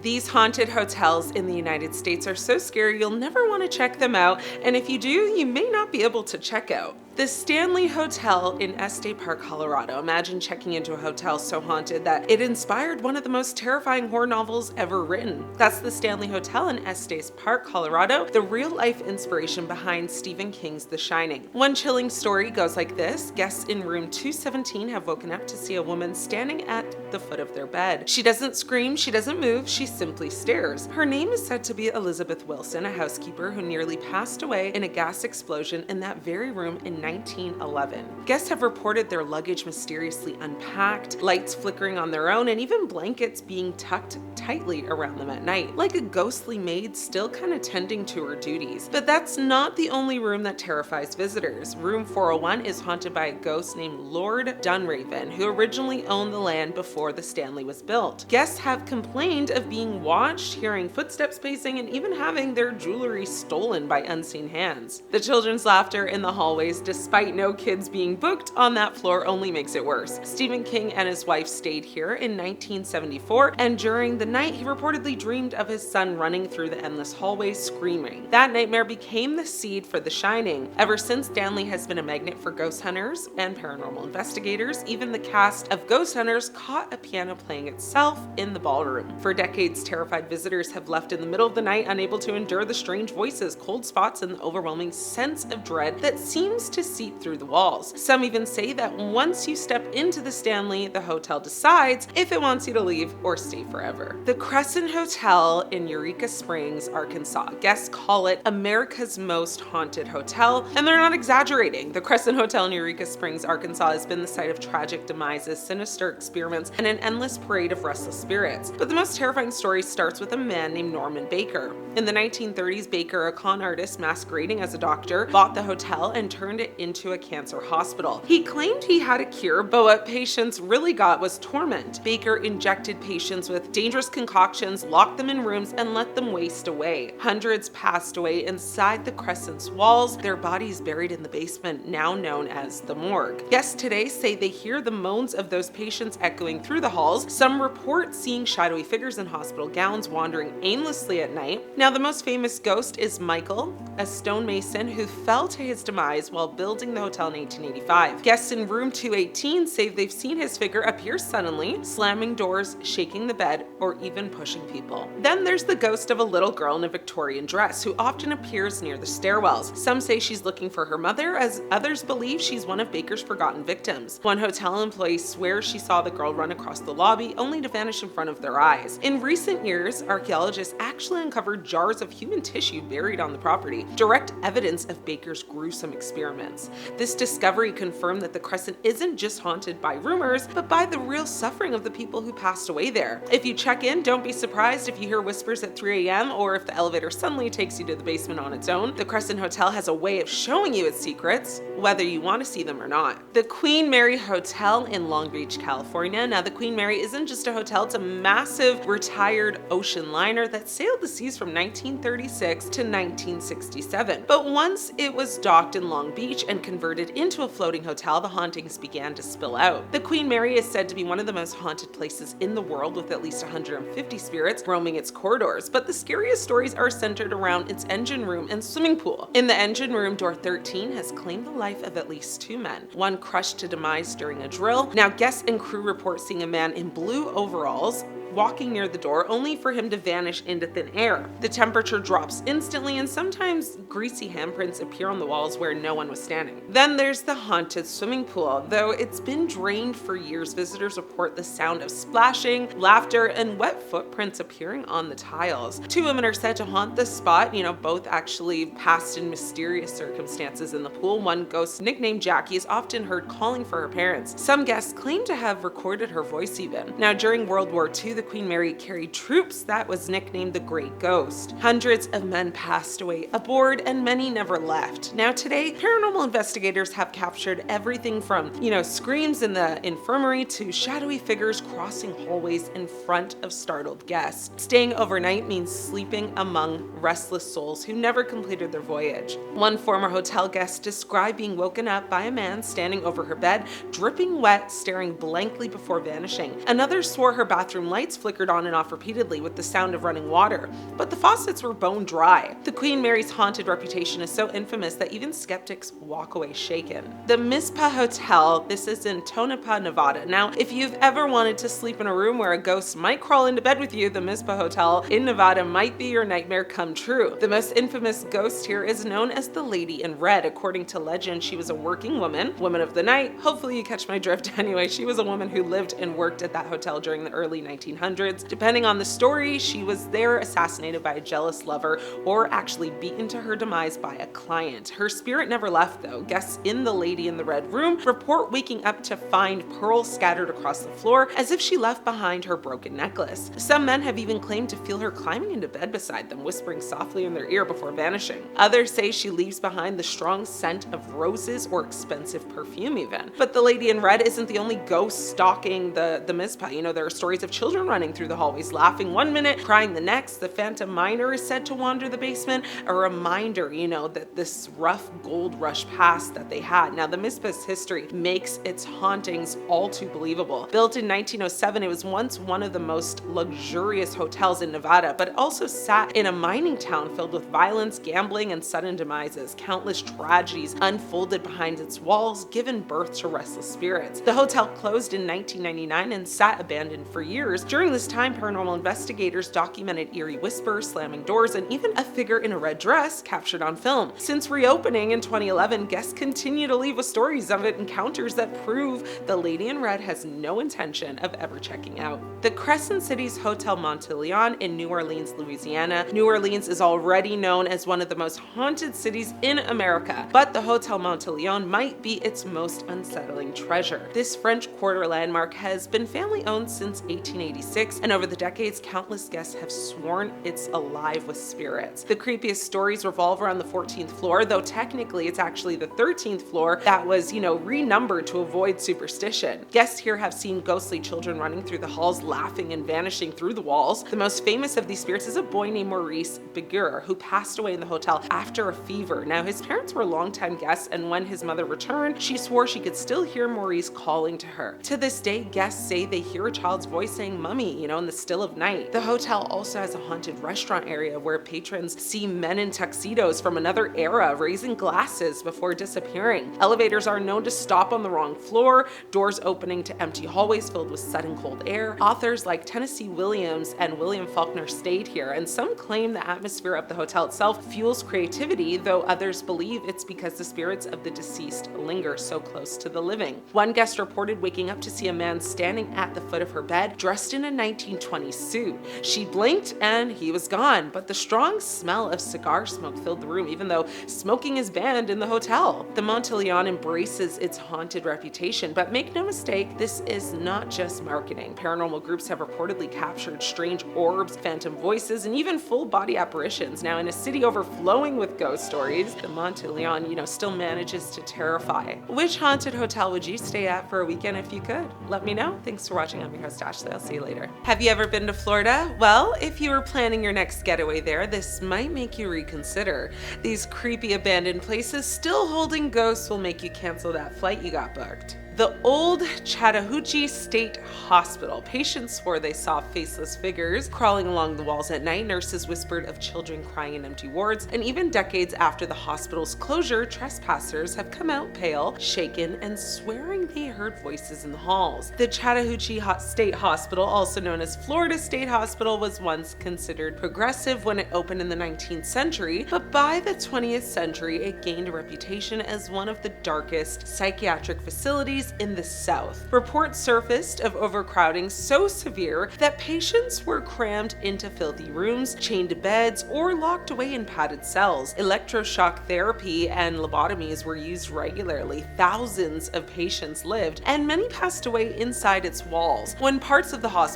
These haunted hotels in the United States are so scary you'll never want to check them out, and if you do, you may not be able to check out. The Stanley Hotel in Estes Park, Colorado. Imagine checking into a hotel so haunted that it inspired one of the most terrifying horror novels ever written. That's the Stanley Hotel in Estes Park, Colorado, the real-life inspiration behind Stephen King's The Shining. One chilling story goes like this. Guests in room 217 have woken up to see a woman standing at the foot of their bed. She doesn't scream, she doesn't move, she simply stares. Her name is said to be Elizabeth Wilson, a housekeeper who nearly passed away in a gas explosion in that very room in 1911. Guests have reported their luggage mysteriously unpacked, lights flickering on their own, and even blankets being tucked tightly around them at night, like a ghostly maid still kind of tending to her duties. But that's not the only room that terrifies visitors. Room 401 is haunted by a ghost named Lord Dunraven, who originally owned the land before the Stanley was built. Guests have complained of being watched, hearing footsteps pacing, and even having their jewelry stolen by unseen hands. The children's laughter in the hallways, despite no kids being booked on that floor, only makes it worse. Stephen King and his wife stayed here in 1974, and during the night he reportedly dreamed of his son running through the endless hallways screaming. That nightmare became the seed for The Shining. Ever since, Stanley has been a magnet for ghost hunters and paranormal investigators. Even the cast of Ghost Hunters caught a piano playing itself in the ballroom. For decades, terrified visitors have left in the middle of the night, unable to endure the strange voices, cold spots, and the overwhelming sense of dread that seems to seep through the walls. Some even say that once you step into the Stanley, the hotel decides if it wants you to leave or stay forever. The Crescent Hotel in Eureka Springs, Arkansas. Guests call it America's most haunted hotel, and they're not exaggerating. The Crescent Hotel in Eureka Springs, Arkansas has been the site of tragic demises, sinister experiments, and an endless parade of restless spirits. But the most terrifying story starts with a man named Norman Baker. In the 1930s, Baker, a con artist masquerading as a doctor, bought the hotel and turned it into a cancer hospital. He claimed he had a cure, but what patients really got was torment. Baker injected patients with dangerous concoctions, locked them in rooms, and let them waste away. Hundreds passed away inside the Crescent's walls, their bodies buried in the basement, now known as the morgue. Guests today say they hear the moans of those patients echoing through the halls. Some report seeing shadowy figures in hospital gowns wandering aimlessly at night. Now, the most famous ghost is Michael, a stonemason who fell to his demise while building the hotel in 1885. Guests in room 218 say they've seen his figure appear suddenly, slamming doors, shaking the bed, or even pushing people. Then there's the ghost of a little girl in a Victorian dress who often appears near the stairwells. Some say she's looking for her mother, as others believe she's one of Baker's forgotten victims. One hotel employee swears she saw the girl run across the lobby only to vanish in front of their eyes. In recent years, archaeologists actually uncovered jars of human tissue buried on the property, direct evidence of Baker's gruesome experiments. This discovery confirmed that the Crescent isn't just haunted by rumors, but by the real suffering of the people who passed away there. If you check in, don't be surprised if you hear whispers at 3 a.m. or if the elevator suddenly takes you to the basement on its own. The Crescent Hotel has a way of showing you its secrets, whether you want to see them or not. The Queen Mary Hotel in Long Beach, California. Now, the Queen Mary isn't just a hotel, it's a massive retired ocean liner that sailed the seas from 1936 to 1967. But once it was docked in Long Beach and converted into a floating hotel, the hauntings began to spill out. The Queen Mary is said to be one of the most haunted places in the world, with at least 150 spirits roaming its corridors. But the scariest stories are centered around its engine room and swimming pool. In the engine room, door 13 has claimed the life of at least 2 men, one crushed to demise during a drill. Now, guests and crew report seeing a man in blue overalls walking near the door, only for him to vanish into thin air. The temperature drops instantly, and sometimes greasy handprints appear on the walls where no one was standing. Then there's the haunted swimming pool. Though it's been drained for years, visitors report the sound of splashing, laughter, and wet footprints appearing on the tiles. 2 women are said to haunt the spot, both actually passed in mysterious circumstances in the pool. One ghost, nicknamed Jackie, is often heard calling for her parents. Some guests claim to have recorded her voice even. Now, during World War II, the Queen Mary carried troops that was nicknamed the Great Ghost. Hundreds of men passed away aboard, and many never left. Now, today, paranormal investigators have captured everything from, screams in the infirmary to shadowy figures crossing hallways in front of startled guests. Staying overnight means sleeping among restless souls who never completed their voyage. One former hotel guest described being woken up by a man standing over her bed, dripping wet, staring blankly before vanishing. Another swore her bathroom lights lights flickered on and off repeatedly with the sound of running water, but the faucets were bone dry. The Queen Mary's haunted reputation is so infamous that even skeptics walk away shaken. The Mizpah Hotel, this is in Tonopah, Nevada. Now, if you've ever wanted to sleep in a room where a ghost might crawl into bed with you, the Mizpah Hotel in Nevada might be your nightmare come true. The most infamous ghost here is known as the Lady in Red. According to legend, she was a working woman of the night. Hopefully you catch my drift. Anyway, she was a woman who lived and worked at that hotel during the early 1900s. Depending on the story, she was there assassinated by a jealous lover or actually beaten to her demise by a client. Her spirit never left though. Guests in the Lady in the Red room report waking up to find pearls scattered across the floor as if she left behind her broken necklace. Some men have even claimed to feel her climbing into bed beside them, whispering softly in their ear before vanishing. Others say she leaves behind the strong scent of roses or expensive perfume even. But the Lady in Red isn't the only ghost stalking the Mizpah. You know, there are stories of children running through the hallways, laughing one minute, crying the next. The phantom miner is said to wander the basement, a reminder, you know, that this rough gold rush past that they had. Now, the Mizpah's history makes its hauntings all too believable. Built in 1907, it was once one of the most luxurious hotels in Nevada, but it also sat in a mining town filled with violence, gambling, and sudden demises. Countless tragedies unfolded behind its walls, given birth to restless spirits. The hotel closed in 1999 and sat abandoned for years. During this time, paranormal investigators documented eerie whispers, slamming doors, and even a figure in a red dress captured on film. Since reopening in 2011, guests continue to leave with stories of encounters that prove the Lady in Red has no intention of ever checking out. The Crescent City's Hotel Monteleone in New Orleans, Louisiana. New Orleans is already known as one of the most haunted cities in America, but the Hotel Monteleone might be its most unsettling treasure. This French Quarter landmark has been family-owned since 1886, and over the decades, countless guests have sworn it's alive with spirits. The creepiest stories revolve around the 14th floor, though technically it's actually the 13th floor that was, renumbered to avoid superstition. Guests here have seen ghostly children running through the halls, laughing and vanishing through the walls. The most famous of these spirits is a boy named Maurice Begur, who passed away in the hotel after a fever. Now, his parents were longtime guests, and when his mother returned, she swore she could still hear Maurice calling to her. To this day, guests say they hear a child's voice saying "mummy," in the still of night. The hotel also has a haunted restaurant area where patrons see men in tuxedos from another era raising glasses before disappearing. Elevators are known to stop on the wrong floor, doors opening to empty hallways filled with sudden cold air. Authors like Tennessee Williams and William Faulkner stayed here, and some claim the atmosphere of the hotel itself fuels creativity, though others believe it's because the spirits of the deceased linger so close to the living. One guest reported waking up to see a man standing at the foot of her bed, dressed in a 1920s suit. She blinked and he was gone, but the strong smell of cigar smoke filled the room, even though smoking is banned in the hotel. The Monteleone embraces its haunted reputation, but make no mistake, this is not just marketing. Paranormal groups have reportedly captured strange orbs, phantom voices, and even full-body apparitions. Now, in a city overflowing with ghost stories, the Monteleone, still manages to terrify. Which haunted hotel would you stay at for a weekend if you could? Let me know. Thanks for watching. I'm your host, Ashley. I'll see you later. Have you ever been to Florida? Well, if you were planning your next getaway there, this might make you reconsider. These creepy abandoned places still holding ghosts will make you cancel that flight you got booked. The old Chattahoochee State Hospital. Patients swore they saw faceless figures crawling along the walls at night. Nurses whispered of children crying in empty wards. And even decades after the hospital's closure, trespassers have come out pale, shaken, and swearing they heard voices in the halls. The Chattahoochee State Hospital, also known as Florida State Hospital, was once considered progressive when it opened in the 19th century, but by the 20th century, it gained a reputation as one of the darkest psychiatric facilities in the South. Reports surfaced of overcrowding so severe that patients were crammed into filthy rooms, chained to beds, or locked away in padded cells. Electroshock therapy and lobotomies were used regularly. Thousands of patients lived, and many passed away inside its walls. When parts of the hospital